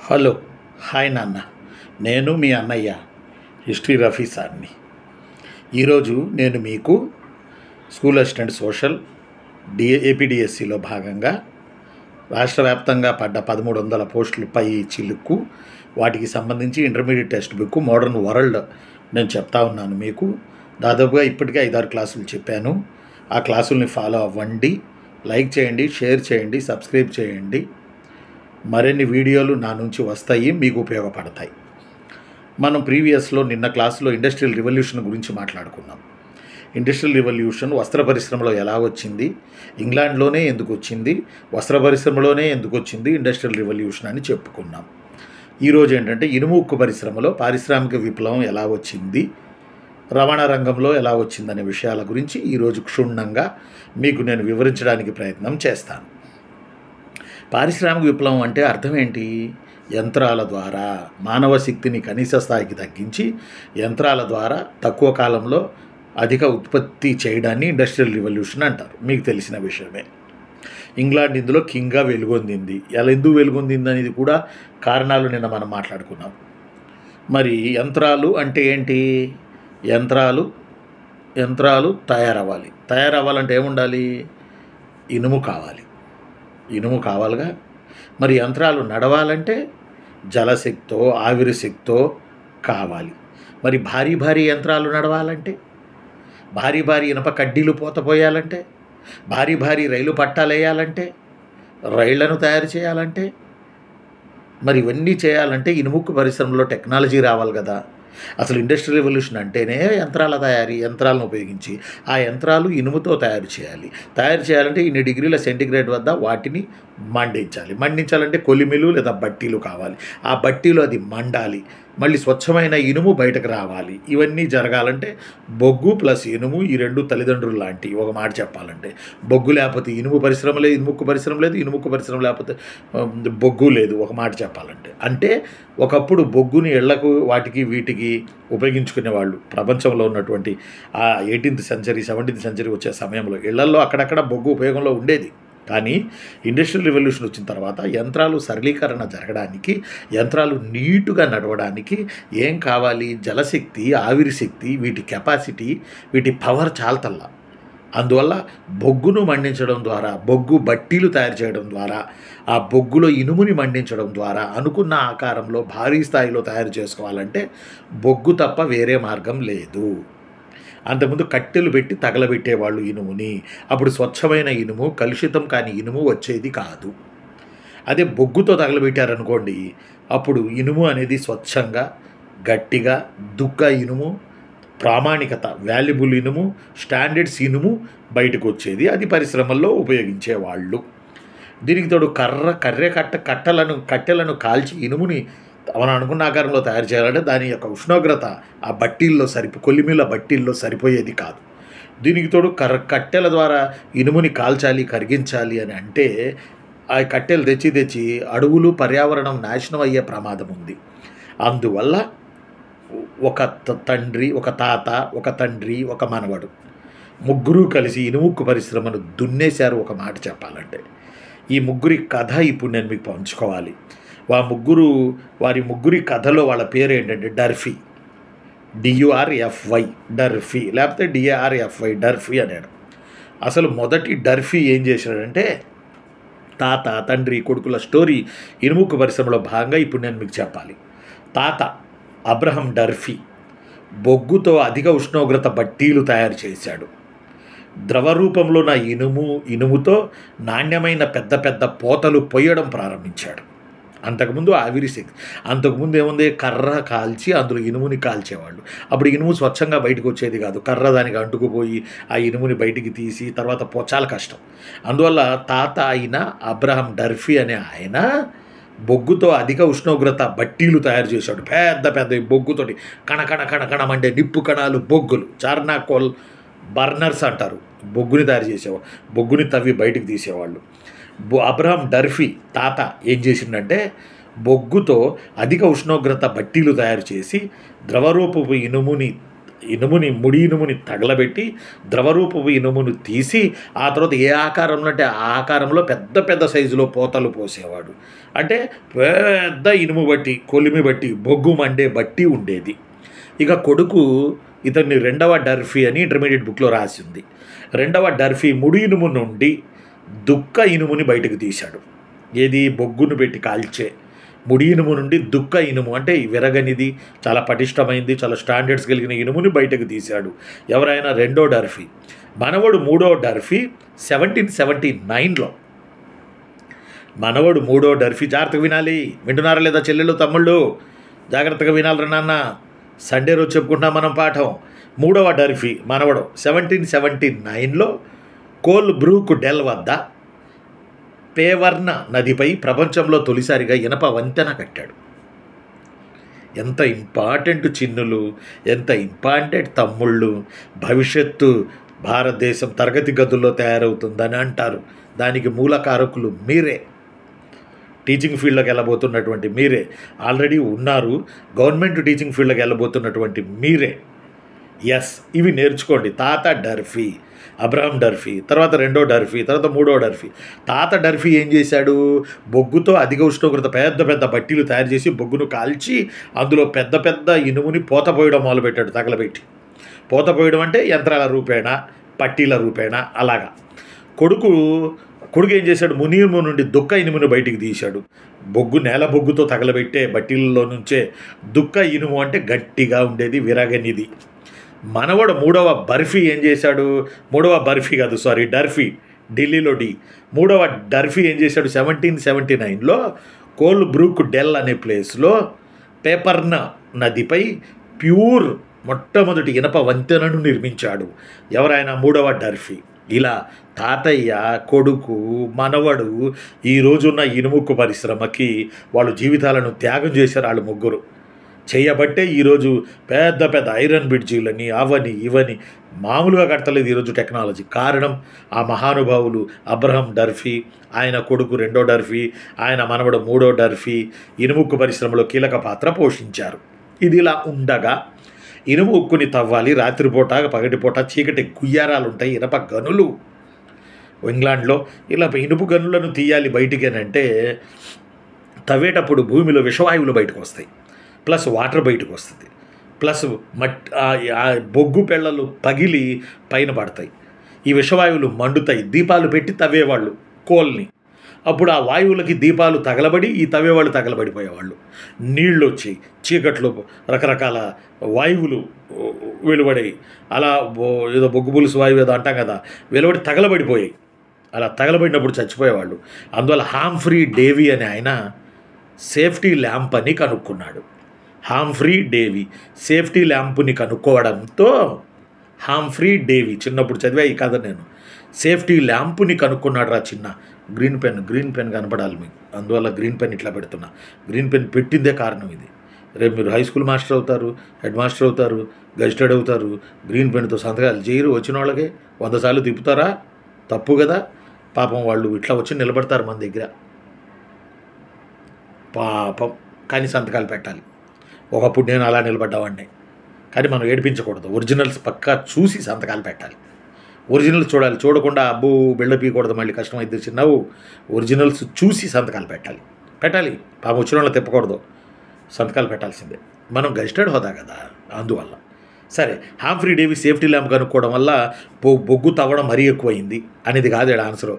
Hello hi నాన్న. నేను మీ అన్నయ్య హిస్టరీ రఫీ సార్ని. ఈరోజు నేను మీకు స్కూల్ అసిస్టెంట్ సోషల్ ఏపీడిఎస్సిలో భాగంగా రాష్ట్ర వ్యాప్తంగా పడ్డ 1300 పోస్టులపై చిలుక్కు వాటికి సంబంధించి intermediate text book modern world నేను చెప్తా ఉన్నాను. మీకు దాదాపుగా ఇప్పటికే 5-6 క్లాసులు చెప్పాను. ఆ క్లాసుల్ని ఫాలో అవ్వండి, లైక్ చేయండి, షేర్ చేయండి, సబ్స్క్రైబ్ చేయండి. మరిన్ని వీడియోలు నా నుంచి వస్తాయి, మీకు ఉపయోగపడతాయి. మనం ప్రీవియస్లో నిన్న క్లాసులో ఇండస్ట్రియల్ రివల్యూషన్ గురించి మాట్లాడుకున్నాం. ఇండస్ట్రియల్ రివల్యూషన్ వస్త్ర పరిశ్రమలో ఎలా వచ్చింది, ఇంగ్లాండ్లోనే ఎందుకు వచ్చింది, వస్త్ర పరిశ్రమలోనే ఎందుకు వచ్చింది ఇండస్ట్రియల్ రివల్యూషన్ అని చెప్పుకున్నాం. ఈరోజు ఏంటంటే ఇనుము ఉక్కు పరిశ్రమలో పారిశ్రామిక విప్లవం ఎలా వచ్చింది, రవాణా రంగంలో ఎలా వచ్చిందనే విషయాల గురించి ఈరోజు క్షుణ్ణంగా మీకు నేను వివరించడానికి ప్రయత్నం చేస్తాను. పారిశ్రామిక విప్లవం అంటే అర్థం ఏంటి? యంత్రాల ద్వారా మానవ శక్తిని కనీస స్థాయికి తగ్గించి యంత్రాల ద్వారా తక్కువ కాలంలో అధిక ఉత్పత్తి చేయడాన్ని ఇండస్ట్రియల్ రివల్యూషన్ అంటారు. మీకు తెలిసిన విషయమే. ఇంగ్లాండ్ ఇందులో కింగ్గా వెలుగొందింది. ఎలా ఎందుకు వెలుగొందింది అనేది కూడా కారణాలు నిన్న మనం మాట్లాడుకున్నాం. మరి యంత్రాలు అంటే ఏంటి? యంత్రాలు తయారవ్వాలంటే ఏముండాలి? ఇనుము కావాలిగా. మరి యంత్రాలు నడవాలంటే జలశక్తో ఆవిరి శక్తో కావాలి. మరి భారీ యంత్రాలు నడవాలంటే, భారీ ఇనప కడ్డీలు పోయాలంటే, భారీ రైలు పట్టాలు వేయాలంటే, రైళ్లను తయారు చేయాలంటే, మరి ఇవన్నీ చేయాలంటే ఇనుముక్కు పరిశ్రమలో టెక్నాలజీ రావాలి కదా. అసలు ఇండస్ట్రియల్ రెవల్యూషన్ అంటేనే యంత్రాల తయారీ, యంత్రాలను ఉపయోగించి ఆ యంత్రాలు ఇనుముతో తయారు చేయాలంటే ఇన్ని డిగ్రీల సెంటిగ్రేడ్ వద్ద వాటిని మండించాలంటే కొలిమిలు లేదా బట్టీలు కావాలి. ఆ బట్టీలు అది మండాలి, మళ్ళీ స్వచ్ఛమైన ఇనుము బయటకు రావాలి. ఇవన్నీ జరగాలంటే బొగ్గు ప్లస్ ఇనుము ఈ రెండు తల్లిదండ్రులు లాంటివి. ఒక మాట చెప్పాలంటే బొగ్గు లేకపోతే ఇనుము పరిశ్రమ లేదు, ఇనుముక్కు పరిశ్రమ లేదు, ఇనుముక్కు పరిశ్రమ లేకపోతే బొగ్గు లేదు. ఒక మాట చెప్పాలంటే అంటే ఒకప్పుడు బొగ్గుని ఇళ్లకు వాటికి వీటికి ఉపయోగించుకునేవాళ్ళు. ప్రపంచంలో ఉన్నటువంటి ఆ 18th సెంచరీ 17th సెంచరీ వచ్చే సమయంలో ఇళ్లల్లో అక్కడక్కడ బొగ్గు ఉపయోగంలో ఉండేది. కానీ ఇండస్ట్రియల్ రెవల్యూషన్ వచ్చిన తర్వాత యంత్రాలు సరళీకరణ జరగడానికి, యంత్రాలు నీటుగా నడవడానికి ఏం కావాలి? జలశక్తి, ఆవిరి శక్తి, వీటి కెపాసిటీ, వీటి పవర్ చాలతల్లా. అందువల్ల బొగ్గును మండించడం ద్వారా, బొగ్గు బట్టీలు తయారు చేయడం ద్వారా, ఆ బొగ్గులో ఇనుముని మండించడం ద్వారా అనుకున్న ఆకారంలో భారీ స్థాయిలో తయారు చేసుకోవాలంటే బొగ్గు తప్ప వేరే మార్గం లేదు. అంతకుముందు కట్టెలు పెట్టి తగలబెట్టేవాళ్ళు ఇనుముని. అప్పుడు స్వచ్ఛమైన ఇనుము, కలుషితం కాని ఇనుము వచ్చేది కాదు. అదే బొగ్గుతో తగలబెట్టారనుకోండి, అప్పుడు ఇనుము అనేది స్వచ్ఛంగా, గట్టిగా, దుక్క ఇనుము, ప్రామాణికత, వాల్యుబుల్ ఇనుము, స్టాండర్డ్స్ ఇనుము బయటకు వచ్చేది. అది పరిశ్రమల్లో ఉపయోగించేవాళ్ళు. దీనికి తోడు కట్టెలను కాల్చి ఇనుముని మనం అనుకున్న ఆకారంలో తయారు చేయాలంటే దాని యొక్క ఉష్ణోగ్రత ఆ బట్టీల్లో కొలిమిల బట్టీల్లో సరిపోయేది కాదు. దీనికి తోడు కట్టెల ద్వారా ఇనుముని కాల్చాలి, కరిగించాలి అని అంటే ఆ కట్టెలు తెచ్చి అడవులు, పర్యావరణం నాశనం అయ్యే ప్రమాదం ఉంది. అందువల్ల ఒక తండ్రి, ఒక తాత, ఒక తండ్రి, ఒక మనవడు ముగ్గురు కలిసి ఇనుముక్కు పరిశ్రమను దున్నేశారు. ఒక మాట చెప్పాలంటే ఈ ముగ్గురి కథ ఇప్పుడు నేను మీకు పంచుకోవాలి. వారి ముగ్గురి కథలో వాళ్ళ పేరు ఏంటంటే డర్ఫీ, DURFY, డర్ఫీ, లేకపోతే DARFY, డర్ఫీ అన్నాడు. అసలు మొదటి డర్ఫీ ఏం చేశాడంటే తాత, తండ్రి, కొడుకుల స్టోరీ ఇనుముక్కు పరిశ్రమలో భాగంగా ఇప్పుడు నేను మీకు చెప్పాలి. తాత అబ్రహం డర్ఫీ బొగ్గుతో అధిక ఉష్ణోగ్రత బట్టీలు తయారు చేశాడు. ద్రవ రూపంలో ఉన్న ఇనుముతో నాణ్యమైన పెద్ద పోతలు పొయ్యడం ప్రారంభించాడు. అంతకుముందు ఆవిరి శక్తి, అంతకుముందు ఏముంది? కర్ర కాల్చి అందులో ఇనుముని కాల్చేవాళ్ళు. అప్పుడు ఇనుము స్వచ్ఛంగా బయటకు వచ్చేది కాదు. కర్ర దానికి అంటుకుపోయి ఆ ఇనుముని బయటికి తీసి తర్వాత చాలా కష్టం. అందువల్ల తాత అయిన అబ్రహం డర్ఫీ అనే ఆయన బొగ్గుతో అధిక ఉష్ణోగ్రత బట్టీలు తయారు చేశాడు. పెద్ద బొగ్గుతోటి కణమంటే నిప్పు కణాలు, బొగ్గులు, చార్నాకోల్ బర్నర్స్ అంటారు. బొగ్గుని తయారు చేసేవాళ్ళు, బొగ్గుని తవ్వి బయటికి తీసేవాళ్ళు. అబ్రహం డర్ఫీ తాత ఏం చేసిందంటే బొగ్గుతో అధిక ఉష్ణోగ్రత బట్టీలు తయారు చేసి ద్రవరూపపు ఇనుముని ఇనుముని ముడి ఇనుముని తగలబెట్టి ద్రవరూపపు ఇనుమును తీసి ఆ తర్వాత ఏ ఆకారంలో అంటే ఆ ఆకారంలో పెద్ద పెద్ద సైజులో పోతలు పోసేవాడు. అంటే పెద్ద ఇనుము బట్టి, కొలిమి బట్టి, బొగ్గు మండే బట్టి ఉండేది. ఇక కొడుకు ఇతన్ని రెండవ డర్ఫీ అని ఇంటర్మీడియట్ బుక్లో రాసింది. రెండవ డర్ఫీ ముడి ఇనుము నుండి దుక్క ఇనుముని బయటకు తీశాడు. ఏది? బొగ్గును పెట్టి కాల్చే ముడి ఇనుము నుండి దుక్క ఇనుము అంటే విరగనిది, చాలా పటిష్టమైంది, చాలా స్టాండర్డ్స్ కలిగిన ఇనుముని బయటకు తీశాడు. ఎవరైనా రెండో డర్ఫీ. మనవడు మూడో డర్ఫీ 1779లో. మనవడు మూడో డర్ఫీ. జాగ్రత్తగా వినాలి. వింటున్నారా లేదా చెల్లెళ్ళు తమ్ముళ్ళు? జాగ్రత్తగా వినాలి నాన్న. సండే రోజు చెప్పుకుంటున్నాం మనం పాఠం. మూడవ డర్ఫీ మనవడు 1779లో కోల్బ్రూక్ డెల్ వద్ద పేవర్న నదిపై ప్రపంచంలో తొలిసారిగా ఇనప వంతెన కట్టాడు. ఎంత ఇంపార్టెంట్ చిన్నులు, ఎంత ఇంపార్టెంట్ తమ్ముళ్ళు. భవిష్యత్తు భారతదేశం తరగతి గదుల్లో తయారవుతుందని అంటారు. దానికి మూల కారకులు మీరే. టీచింగ్ ఫీల్డ్లోకి వెళ్ళబోతున్నటువంటి మీరే. ఆల్రెడీ ఉన్నారు. గవర్నమెంట్ టీచింగ్ ఫీల్డ్లోకి వెళ్ళబోతున్నటువంటి మీరే. ఎస్, ఇవి నేర్చుకోండి. తాత డర్ఫీ, అబ్రహం డర్ఫీ, తర్వాత రెండో డర్ఫీ, తర్వాత మూడో డర్ఫీ. తాత డర్ఫీ ఏం చేశాడు? బొగ్గుతో అధిక ఉష్ణోగ్రత పెద్ద పెద్ద బట్టీలు తయారు చేసి బొగ్గును కాల్చి అందులో పెద్ద పెద్ద ఇనుముని పోత పోయడం మొదలుపెట్టాడు. తగలబెట్టి పోత పోయడం అంటే యంత్రాల రూపేణ, పట్టీల రూపేణ అలాగా. కొడుకు ఏం చేశాడు? మునియుము నుండి దుక్క ఇనుమును బయటికి తీశాడు. బొగ్గు నేల బొగ్గుతో తగలబెట్టే బట్టీలలో నుంచే దుక్క ఇనుము అంటే గట్టిగా ఉండేది, విరగనిది. మనవడు మూడవ బర్ఫీ ఏం చేశాడు? డర్ఫీ, ఢిల్లీలో డి. మూడవ డర్ఫీ ఏం చేశాడు? 1779లో కోల్బ్రూక్ డెల్ అనే ప్లేస్లో పేపర్న నదిపై ప్యూర్ మొట్టమొదటి ఇనప వంతెనను నిర్మించాడు. ఎవరైనా మూడవ డర్ఫీ. ఇలా తాతయ్య, కొడుకు, మనవడు ఈ రోజున్న ఇనుముక్కు పరిశ్రమకి వాళ్ళు జీవితాలను త్యాగం చేశారు. వాళ్ళు ముగ్గురు చేయబట్టే ఈరోజు పెద్ద పెద్ద ఐరన్ బ్రిడ్జీలని అవని ఇవని మామూలుగా కట్టలేదు ఈరోజు టెక్నాలజీ. కారణం ఆ మహానుభావులు అబ్రహం డర్ఫీ, ఆయన కొడుకు రెండో డర్ఫీ, ఆయన మనవడు మూడో డర్ఫీ ఇనుముక్కు పరిశ్రమలో కీలక పాత్ర పోషించారు. ఇది ఇలా ఉండగా ఇనుము ఉక్కుని తవ్వాలి. రాత్రిపూట, పగటిపూట చీకటి గుయ్యారాలు ఉంటాయి, ఇనప గనులు. ఇంగ్లాండ్లో ఇలా ఇనుపు గనులను తీయాలి బయటికి అని అంటే తవ్వేటప్పుడు భూమిలో విషవాయువులు బయటకు వస్తాయి, ప్లస్ వాటర్ బయటకు వస్తుంది, ప్లస్ బొగ్గు పెళ్ళలు పగిలి పైన పడతాయి. ఈ విషవాయువులు మండుతాయి. దీపాలు పెట్టి తవ్వేవాళ్ళు కోల్ని. అప్పుడు ఆ వాయువులకి దీపాలు తగలబడి ఈ తవ్వేవాళ్ళు తగలబడిపోయేవాళ్ళు. నీళ్ళు వచ్చి చీకట్లో రకరకాల వాయువులు వెలువడాయి. అలా ఏదో బొగ్గు పులుసు వాయువు ఏదో అంటాం కదా, వెలువడి తగలబడిపోయాయి. అలా తగలబడినప్పుడు చచ్చిపోయేవాళ్ళు. అందువల్ల హాంఫ్రీ డేవి అనే ఆయన సేఫ్టీ ల్యాంప్ అని కనుక్కున్నాడు. హాంఫ్రీ డేవి సేఫ్టీ ల్యాంపుని కనుక్కోవడంతో హాంఫ్రీ డేవి, చిన్నప్పుడు చదివా ఈ కథ నేను, సేఫ్టీ ల్యాంపుని కనుక్కున్నాడు రా చిన్న. గ్రీన్ పెన్ కనపడాలి మీకు, అందువల్ల గ్రీన్ పెన్ ఇట్లా పెడుతున్నా. గ్రీన్ పెన్ పెట్టిందే కారణం ఇది. రేపు మీరు హై స్కూల్ మాస్టర్ అవుతారు, హెడ్ మాస్టర్ అవుతారు, గజిటెడ్ అవుతారు. గ్రీన్ పెన్తో సంతకాలు చేయరు. వచ్చిన వాళ్ళకే 100 సార్లు తిప్పుతారా? తప్పు కదా. పాపం వాళ్ళు ఇట్లా వచ్చి నిలబడతారు మన దగ్గర, పాపం. కానీ సంతకాలు పెట్టాలి. ఒకప్పుడు నేను అలా నిలబడ్డావాడిని. కానీ మనం ఏడిపించకూడదు. ఒరిజినల్స్ పక్కా చూసి సంతకాలు పెట్టాలి. ఒరిజినల్స్ చూడాలి. చూడకుండా అబ్బో బిళ్ళపీయకూడదు, మళ్ళీ కష్టమైతే చిన్నవు. ఒరిజినల్స్ చూసి సంతకాలు పెట్టాలి. పాపం వచ్చిన వాళ్ళు తిప్పకూడదు, సంతకాలు పెట్టాల్సిందే. మనం గజిటెడ్ హోదా కదా, అందువల్ల. సరే, హాంఫ్రీ డేవి సేఫ్టీ ల్యాంప్ కనుక్కోవడం వల్ల బొగ్గు తవ్వడం మరీ ఎక్కువైంది అనేది కాదు ఆన్సరు.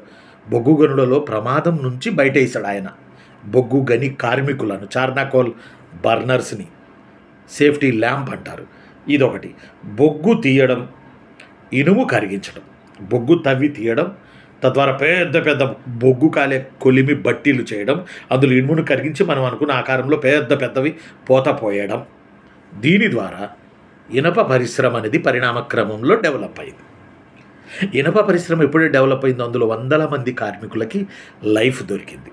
బొగ్గు గనులలో ప్రమాదం నుంచి బయట వేశాడు ఆయన. బొగ్గు గని కార్మికులను, చార్నాకోల్ బర్నర్స్ని సేఫ్టీ ల్యాంప్ అంటారు. ఇదొకటి. బొగ్గు తీయడం, ఇనుము కరిగించడం. బొగ్గు తవ్వి తీయడం, తద్వారా పెద్ద పెద్ద బొగ్గు కాలే కొలిమి బట్టీలు చేయడం, అందులో ఇనుమును కరిగించి మనం అనుకున్న ఆకారంలో పెద్ద పెద్దవి పోత పోయడం. దీని ద్వారా ఇనప పరిశ్రమ అనేది పరిణామక్రమంలో డెవలప్ అయింది. ఇనప పరిశ్రమ ఎప్పుడే డెవలప్ అయిందో అందులో 100ల మంది కార్మికులకి లైఫ్ దొరికింది.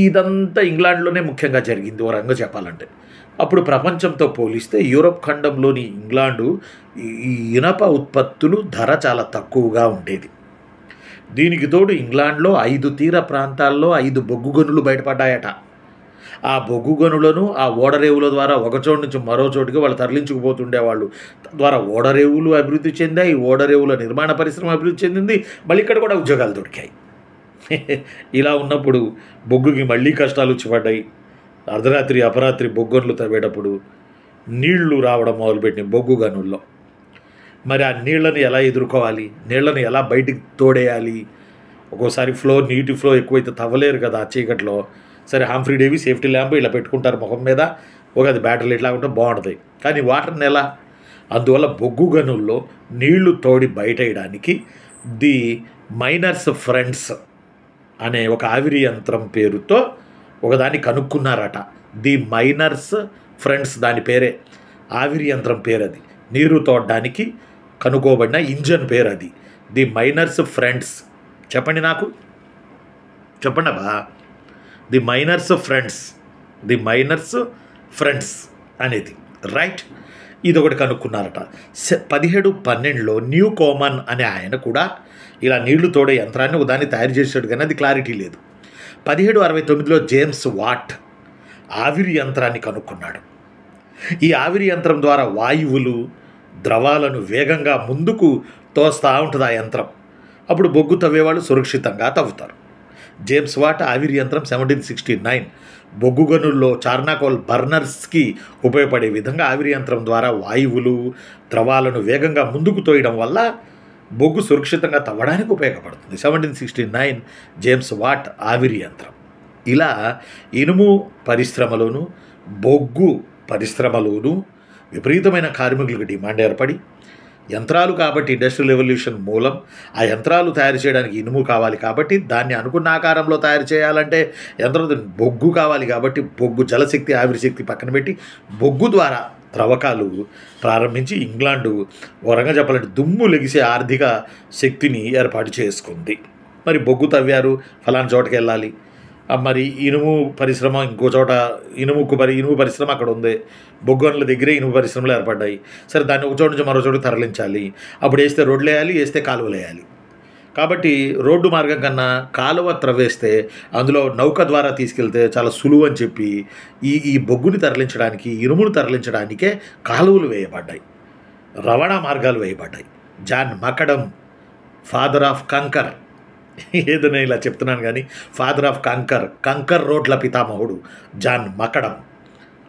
ఇదంతా ఇంగ్లాండ్లోనే ముఖ్యంగా జరిగింది ఓ రంగం చెప్పాలంటే. అప్పుడు ప్రపంచంతో పోలిస్తే యూరోప్ ఖండంలోని ఇంగ్లాండు ఈ ఇనప ఉత్పత్తులు ధర చాలా తక్కువగా ఉండేది. దీనికి తోడు ఇంగ్లాండ్లో 5 తీర ప్రాంతాల్లో 5 బొగ్గు గనులు బయటపడ్డాయట. ఆ బొగ్గు గనులను ఆ ఓడరేవుల ద్వారా ఒక చోటు నుంచి మరో చోటుకి వాళ్ళు తరలించుకుపోతుండేవాళ్ళు. తద్వారా ఓడరేవులు అభివృద్ధి చెందాయి, ఓడరేవుల నిర్మాణ పరిశ్రమ అభివృద్ధి చెందింది, మళ్ళీ ఇక్కడ కూడా ఉద్యోగాలు దొరికాయి. ఇలా ఉన్నప్పుడు బొగ్గుకి మళ్ళీ కష్టాలు వచ్చి పడ్డాయి. అర్ధరాత్రి అపరాత్రి బొగ్గన్లు తవ్వేటప్పుడు నీళ్లు రావడం మొదలుపెట్టినాయి బొగ్గు గనుల్లో. మరి ఆ నీళ్లను ఎలా ఎదుర్కోవాలి, నీళ్లను ఎలా బయటికి తోడేయాలి? ఒక్కోసారి నీటి ఫ్లో ఎక్కువైతే తవ్వలేరు కదా ఆ చీకట్లో. సరే, హంఫ్రీ డేవి సేఫ్టీ ల్యాంప్ ఇలా పెట్టుకుంటారు ముఖం మీద, అది బ్యాటరీ ఇట్లా ఉంటే బాగుంటుంది. కానీ వాటర్ని ఎలా? అందువల్ల బొగ్గు గనుల్లో నీళ్లు తోడి బయటేయడానికి ది మైనర్స్ ఫ్రెండ్స్ అనే ఒక ఆవిరి యంత్రం పేరుతో ఒకదాన్ని కనుక్కున్నారట. ది మైనర్స్ ఫ్రెండ్స్ దాని పేరే, ఆవిరి యంత్రం పేరు అది. నీరు తోడడానికి కనుక్కోబడిన ఇంజన్ పేరు అది, ది మైనర్స్ ఫ్రెండ్స్. చెప్పండి నాకు, చెప్పండి అబ్బా. The miners friends, the miners friends అనేది రైట్. ఇది ఒకటి కనుక్కున్నారట. 1712లో న్యూ కోమన్ అనే ఆయన కూడా ఇలా నీళ్లు తోడే యంత్రాన్ని ఒకదాన్ని తయారు చేసాడు, కానీ అది క్లారిటీ లేదు. 1769లో జేమ్స్ వాట్ ఆవిరి యంత్రాన్ని కనుక్కున్నాడు. ఈ ఆవిరి యంత్రం ద్వారా వాయువులు ద్రవాలను వేగంగా ముందుకు తోస్తూ ఉంటుంది ఆ యంత్రం. అప్పుడు బొగ్గు తవ్వేవాళ్ళు సురక్షితంగా తవ్వుతారు. జేమ్స్ వాట్ ఆవిరి యంత్రం 1769 బొగ్గు గనుల్లో చార్నాకోల్ బర్నర్స్కి ఉపయోగపడే విధంగా ఆవిరి యంత్రం ద్వారా వాయువులు ద్రవాలను వేగంగా ముందుకు తోయడం వల్ల బొగ్గు సురక్షితంగా తవ్వడానికి ఉపయోగపడుతుంది. 1769 జేమ్స్ వాట్ ఆవిరి యంత్రం. ఇలా ఇనుము పరిశ్రమలోను బొగ్గు పరిశ్రమలోను విపరీతమైన కార్మికులకు డిమాండ్ ఏర్పడి, యంత్రాలు కాబట్టి ఇండస్ట్రియల్ రెవల్యూషన్ మూలం. ఆ యంత్రాలు తయారు చేయడానికి ఇనుము కావాలి కాబట్టి, దాన్ని అనుకున్న ఆకారంలో తయారు చేయాలంటే యంత్రం బొగ్గు కావాలి కాబట్టి, బొగ్గు జలశక్తి ఆవిరి శక్తి పక్కన పెట్టి బొగ్గు ద్వారా త్రవ్వకాలు ప్రారంభించి ఇంగ్లాండు వరంగా చెప్పాలంటే దుమ్ము లెగిసే ఆర్థిక శక్తిని ఏర్పాటు చేసుకుంది. మరి బొగ్గు తవ్వారు, ఫలానా చోటకి వెళ్ళాలి. మరి ఇనుము పరిశ్రమ ఇంకో చోట, ఇనుము పరిశ్రమ అక్కడ ఉంది, బొగ్గు గనుల దగ్గరే ఇనుము పరిశ్రమలు ఏర్పడ్డాయి. సరే, దాన్ని ఒక చోటు నుంచి మరో చోటు తరలించాలి. అప్పుడు వేస్తే రోడ్లు వేయాలి, వేస్తే కాలువలు వేయాలి. కాబట్టి రోడ్డు మార్గం కన్నా కాలువ త్రవ్వేస్తే అందులో నౌక ద్వారా తీసుకెళ్తే చాలా సులువు అని చెప్పి ఈ బొగ్గుని తరలించడానికి, ఇనుమును తరలించడానికే కాలువలు వేయబడ్డాయి, రవాణా మార్గాలు వేయబడ్డాయి. జాన్ మకడమ్, ఫాదర్ ఆఫ్ కంకర్, ఏదైనా ఇలా చెప్తున్నాను కానీ ఫాదర్ ఆఫ్ కంకర్ రోడ్ల పితామహుడు జాన్ మకడమ్.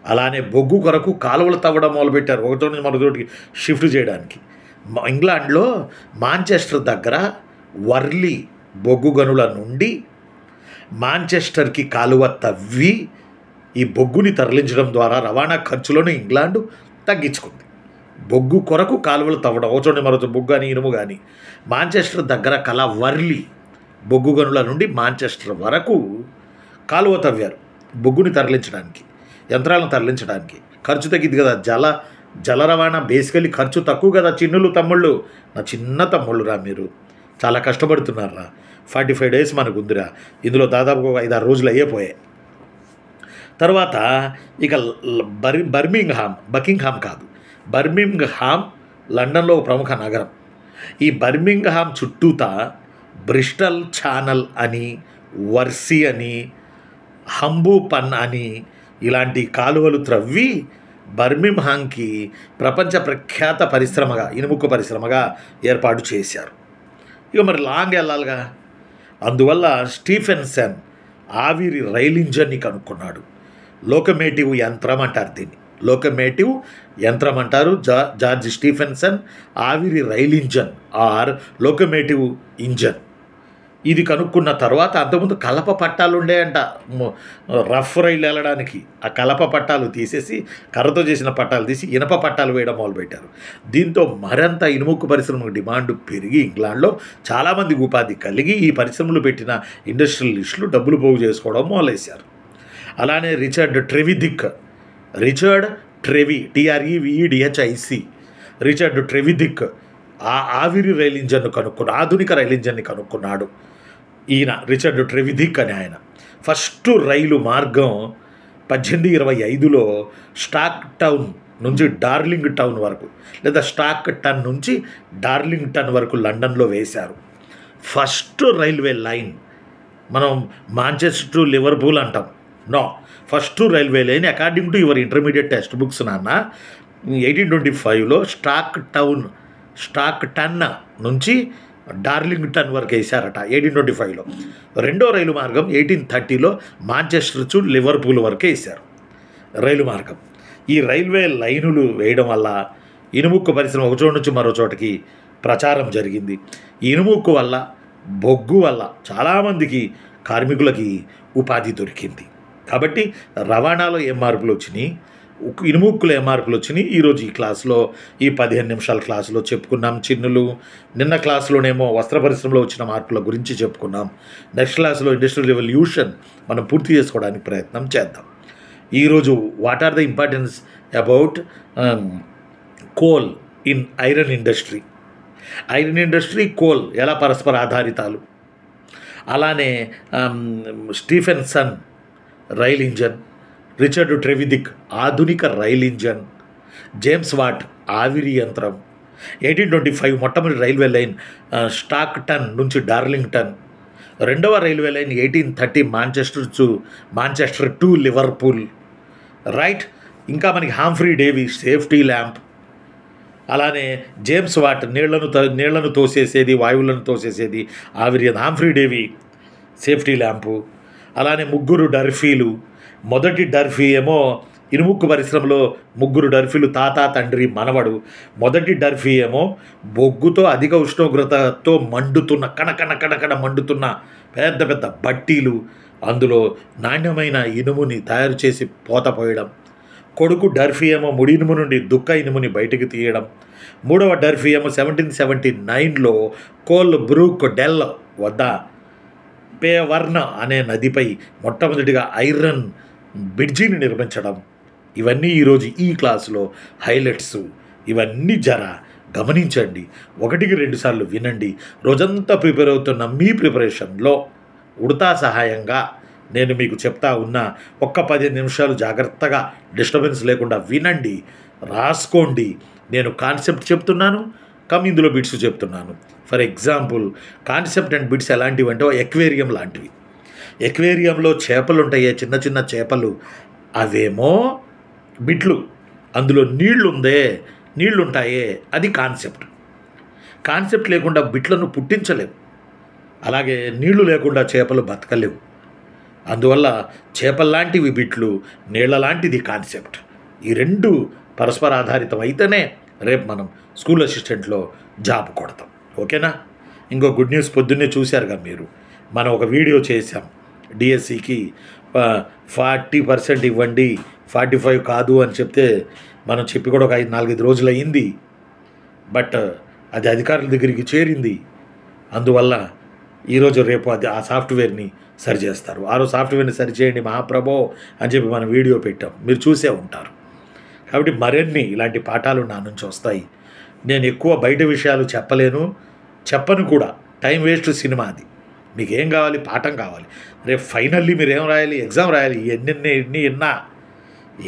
అలానే బొగ్గు కొరకు కాలువలు తవ్వడం మొదలుపెట్టారు, ఒక చోటు నుంచి మరో చోటికి షిఫ్ట్ చేయడానికి. ఇంగ్లాండ్లో మాంచెస్టర్ దగ్గర వర్లీ బొగ్గు గనుల నుండి మాంచెస్టర్కి కాలువ తవ్వి ఈ బొగ్గుని తరలించడం ద్వారా రవాణా ఖర్చులను ఇంగ్లాండు తగ్గించుకుంది. బొగ్గు కొరకు కాలువలు తవ్వడం, ఒక చోటు మరో బొగ్గు కానీ ఇనుము కానీ. మాంచెస్టర్ దగ్గర కల వర్లీ బొగ్గు గనుల నుండి మాంచెస్టర్ వరకు కాలువ తవ్వారు బొగ్గుని తరలించడానికి, యంత్రాలను తరలించడానికి. ఖర్చు తగ్గింది కదా, జల రవాణా బేసికలీ ఖర్చు తక్కువ కదా. చిన్నులు తమ్ముళ్ళు, నా చిన్న తమ్ముళ్ళురా, మీరు చాలా కష్టపడుతున్నారా. 45 days మనకు ఉందిరా, ఇందులో దాదాపు 5-6 రోజులు అయిపోయాయి. తర్వాత ఇక బర్మింగ్హామ్ లండన్లో ఒక ప్రముఖ నగరం. ఈ బర్మింగ్హామ్ చుట్టూతా బ్రిస్టల్ ఛానల్ అని, వర్సీ అని, హంబూపన్ అని ఇలాంటి కాలువలు త్రవ్వి బర్మింగ్హామ్కి ప్రపంచ ప్రఖ్యాత పరిశ్రమగా, ఇనుముక్కు పరిశ్రమగా ఏర్పాటు చేశారు. ఇక మరి లాంగ్ వెళ్ళాలిగా. అందువల్ల స్టీఫెన్సన్ ఆవిరి రైల్ ఇంజన్ని కనుక్కున్నాడు. లోకమేటివ్ యంత్రం అంటారు దీన్ని, లోకమేటివ్ యంత్రం అంటారు. జార్జ్ స్టీఫెన్సన్ ఆవిరి రైల్ ఇంజన్ ఆర్ లోకమేటివ్ ఇంజన్ ఇది కనుక్కున్న తర్వాత, అంతకుముందు కలప పట్టాలు ఉండేయంట రఫ్ రైలు వెళ్ళడానికి. ఆ కలప పట్టాలు తీసేసి, కర్రతో చేసిన పట్టాలు తీసి ఇనప పట్టాలు వేయడం మొదలుపెట్టారు. దీంతో మరింత ఇనుముక్కు పరిశ్రమకు డిమాండ్ పెరిగి ఇంగ్లాండ్లో చాలామందికి ఉపాధి కలిగి ఈ పరిశ్రమలు పెట్టిన ఇండస్ట్రియలిస్టులు డబ్బులు పోగు చేసుకోవడం మొదలైశారు. అలానే రిచర్డ్ ట్రెవిధిక్ రిచర్డ్ ట్రెవిధిక్ ఆవిరి రైల్ ఇంజన్ను ఆధునిక రైల్ ఇంజన్ని కనుక్కున్నాడు. ఈయన రిచర్డ్ ట్రెవిధిక్ అని ఆయన. ఫస్ట్ రైలు మార్గం 1825లో స్టాక్ టౌన్ నుంచి డార్లింగ్ టౌన్ వరకు, లేదా స్టాక్ టన్ నుంచి డార్లింగ్ టన్ వరకు లండన్లో వేశారు. ఫస్ట్ రైల్వే లైన్ మనం మాంచెస్టర్ టు లివర్పూల్ అంటాం, no. First railway line according to your intermediate text books నాన్న 1825లో స్టాక్ టన్ నుంచి డార్లింగ్టన్ వరకు వేశారట 1825లో. రెండో రైలు మార్గం 1830లో మాంచెస్టర్ టు లివర్పూల్ వరకు వేశారు రైలు మార్గం. ఈ రైల్వే లైనులు వేయడం వల్ల ఇనుముక్కు పరిశ్రమ ఒక చోటు నుంచి మరో చోటకి ప్రచారం జరిగింది. ఇనుముక్కు వల్ల, బొగ్గు వల్ల చాలామందికి కార్మికులకి ఉపాధి దొరికింది. కాబట్టి రవాణాలో ఏం మార్పులు వచ్చినాయి, ఇనుముక్కులో ఏం మార్పులు వచ్చినాయి, ఈరోజు ఈ క్లాసులో ఈ 15 నిమిషాల క్లాసులో చెప్పుకున్నాం చిన్నులు. నిన్న క్లాసులోనేమో వస్త్ర పరిశ్రమలో వచ్చిన మార్పుల గురించి చెప్పుకున్నాం. నెక్స్ట్ క్లాసులో ఇండస్ట్రియల్ రెవల్యూషన్ మనం పూర్తి చేసుకోవడానికి ప్రయత్నం చేద్దాం. ఈరోజు what are the importance about coal in iron industry. Iron industry, coal ఎలా పరస్పర ఆధారితాలు. అలానే Stephenson rail engine, Richard Trevithick ఆధునిక రైల్ ఇంజన్, జేమ్స్ వాట్ ఆవిరి యంత్రం, 1825 మొట్టమొదటి రైల్వే లైన్ స్టాక్టన్ నుంచి డార్లింగ్టన్, రెండవ railway line 1830 Manchester to Liverpool, right. ఇంకా మనకి హాంఫ్రీ డేవి సేఫ్టీ ల్యాంప్, అలానే జేమ్స్ వాట్ నీళ్లను తోసేసేది, వాయువులను తోసేసేది ఆవిరి, హాంఫ్రీ డేవి సేఫ్టీ ల్యాంపు. అలానే ముగ్గురు డర్ఫీలు. మొదటి డర్ఫీ ఏమో ఇనుముక్కు పరిశ్రమలో ముగ్గురు డర్ఫీలు, తాత, తండ్రి, మనవడు. మొదటి డర్ఫీ ఏమో బొగ్గుతో అధిక ఉష్ణోగ్రతతో మండుతున్న కణకణ మండుతున్న పెద్ద పెద్ద బట్టీలు, అందులో నాణ్యమైన ఇనుముని తయారు చేసి పోతపోయడం. కొడుకు డర్ఫీ ఏమో ముడి ఇనుము నుండి దుక్క ఇనుముని బయటికి తీయడం. మూడవ డర్ఫీ ఏమో 1779లో కోల్ బ్రూక్ డెల్ వద్ద పేవర్న అనే నదిపై మొట్టమొదటిగా ఐరన్ బ్రిడ్జిని నిర్మించడం. ఇవన్నీ ఈరోజు ఈ క్లాసులో హైలైట్స్. ఇవన్నీ గమనించండి, 1-2 సార్లు వినండి. రోజంతా ప్రిపేర్ అవుతున్న మీ ప్రిపరేషన్లో ఉడతా సహాయంగా నేను మీకు చెప్తా ఉన్నా. 15 నిమిషాలు జాగ్రత్తగా డిస్టర్బెన్స్ లేకుండా వినండి, రాసుకోండి. నేను కాన్సెప్ట్ చెప్తున్నాను, ఇందులో బిట్స్ చెప్తున్నాను. For example concept and bits ఎలాంటివి అంటే ఎక్వేరియం లాంటివి. ఎక్వేరియంలో చేపలు ఉంటాయే, చిన్న చిన్న చేపలు, అవేమో బిట్లు. అందులో నీళ్లుంటాయే, అది కాన్సెప్ట్. కాన్సెప్ట్ లేకుండా బిట్లను పుట్టించలేవు. అలాగే నీళ్లు లేకుండా చేపలు బతకలేవు. అందువల్ల చేపల్లాంటివి బిట్లు, నీళ్ల లాంటిది కాన్సెప్ట్. ఈ రెండు పరస్పర ఆధారితం అయితేనే రేపు మనం స్కూల్ అసిస్టెంట్లో జాబ్ కొడతాం. ఓకేనా? ఇంకో గుడ్ న్యూస్ పొద్దున్నే చూశారుగా మీరు, మనం ఒక వీడియో చేసాం. డిఎస్సికి 40% ఇవ్వండి, 45 కాదు అని చెప్తే మనం చెప్పి కూడా ఒక 4-5 రోజులు అయ్యింది. బట్ అది అధికారుల దగ్గరికి చేరింది. అందువల్ల ఈరోజు రేపు ఆ సాఫ్ట్వేర్ని సరి చేస్తారు. సాఫ్ట్వేర్ని సరిచేయండి మహాప్రభో అని చెప్పి మనం వీడియో పెట్టాం, మీరు చూసే ఉంటారు. కాబట్టి మరిన్ని ఇలాంటి పాఠాలు నా నుంచి వస్తాయి. నేను ఎక్కువ బయట విషయాలు చెప్పను కూడా. టైం వేస్ట్ సినిమా అది. మీకు ఏం కావాలి? పాఠం కావాలి. రేపు ఫైనల్లీ మీరు ఏం రాయాలి? ఎగ్జామ్ రాయాలి. ఎన్ని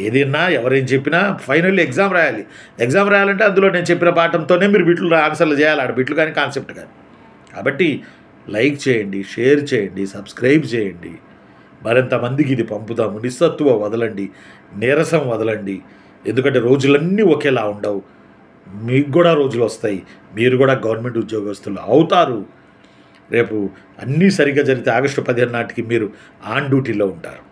ఏది విన్నా ఎవరేం చెప్పినా ఫైనల్లీ ఎగ్జామ్ రాయాలి. ఎగ్జామ్ రాయాలంటే అందులో నేను చెప్పిన పాఠంతోనే మీరు బిట్లు ఆన్సర్లు చేయాలి. ఆడ బిట్లు కానీ కాన్సెప్ట్ కానీ. కాబట్టి లైక్ చేయండి, షేర్ చేయండి, సబ్స్క్రైబ్ చేయండి. మరింతమందికి ఇది పంపుదాము. నిస్సత్తువ వదలండి, నీరసం వదలండి. ఎందుకంటే రోజులన్నీ ఒకేలా ఉండవు. మీకు కూడా రోజులు వస్తాయి. మీరు కూడా గవర్నమెంట్ ఉద్యోగస్తులు అవుతారు. రేపు అన్నీ సరిగ్గా జరిగితే ఆగస్టు 15 నాటికి మీరు ఆన్ డ్యూటీలో ఉంటారు.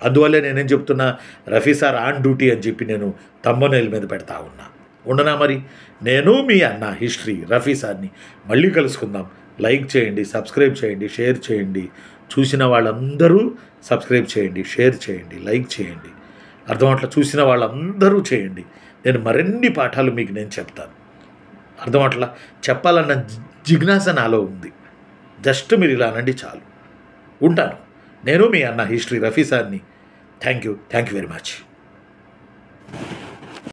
అందువల్లే నేనేం చెప్తున్నా, రఫీ సార్ ఆన్ డ్యూటీ అని చెప్పి నేను థంబ్నెయిల్ మీద పెడతా ఉండనా? మరి నేను మీ అన్న హిస్టరీ రఫీ సార్ని. మళ్ళీ కలుసుకుందాం. లైక్ చేయండి, సబ్స్క్రైబ్ చేయండి, షేర్ చేయండి. చూసిన వాళ్ళందరూ సబ్స్క్రైబ్ చేయండి, షేర్ చేయండి, లైక్ చేయండి. అర్థమట్లా చూసిన వాళ్ళందరూ చేయండి. నేను మరిన్ని పాఠాలు మీకు నేను చెప్తాను. అర్థమట్లా చెప్పాలన్న జిజ్ఞాస నాలో ఉంది. జస్ట్ మీరు ఇలా అనండి చాలు. ఉంటాను. నేను మీ అన్న హిస్టరీ రఫీ సార్ని. Thank you very much.